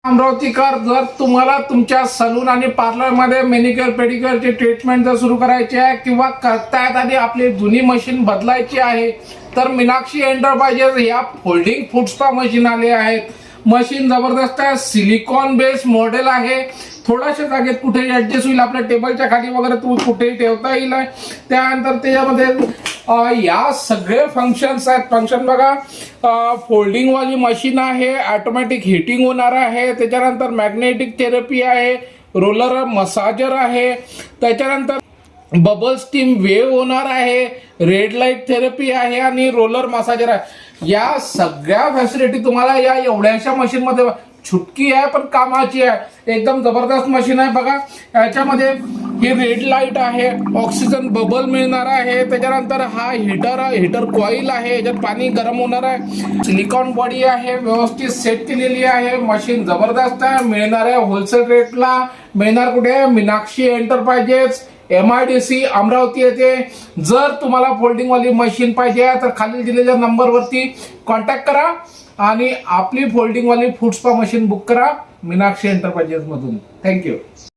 अमरावतीकर, जर तुम्हाला तुमच्या सलून आणि पार्लरमध्ये मेनिक्युअर पेडिक्युअरची ट्रीटमेंट जर सुरू करायची आहे किंवा करतायत आणि आपली जुनी मशीन बदलायची आहे तर मीनाक्षी एंटरप्राइजेस या फोल्डिंग फूड स्पा मशीन आले आहेत. मशीन जबरदस्त आहे, सिलिकॉन बेस मॉडेल आहे, थोड्याशा जागेत कुठेही ऍडजस्ट होईल, आपल्या टेबलच्या खाली वगैरे तुम्ही कुठेही ठेवता येईल. त्यानंतर त्याच्यामध्ये या सगळे फंक्शन्स आहेत. फंक्शन बघा, फोल्डिंग वाली मशीन आहे, ऑटोमॅटिक हिटिंग होणार आहे, त्याच्यानंतर मॅग्नेटिक थेरपी आहे, रोलर मसाजर आहे, त्याच्यानंतर बबल स्टीम वेव होणार आहे, रेड लाईट थेरपी आहे आणि रोलर मसाजर आहे. या सगळ्या फॅसिलिटी तुम्हाला या एवढ्याशा मशीन मध्ये, छुटकी आहे पण कामाची आहे, एकदम जबरदस्त मशीन आहे. बघा याच्यामध्ये ही रेड लाईट आहे, ऑक्सिजन बबल मिळणार आहे, त्याच्यानंतर हा हीटर कॉईल आहे, याच्यात पाणी गरम होणार आहे, सिलिकॉन बॉडी आहे, व्यवस्थित सेट केलेली आहे. मशीन जबरदस्त आहे, मिळणार आहे होलसेल रेटला. मिळणार कुठे? मीनाक्षी एंटरप्राइजेस, MIDC अमरावती येथे. जर तुम्हाला फोल्डिंग वाली मशीन पाहिजे तर खाली दिलेल्या नंबरवरती कॉन्टॅक्ट करा आणि आपली फोल्डिंग वाली फूड स्पा मशीन बुक करा मीनाक्षी एंटरप्राइजेस मधून. थँक्यू.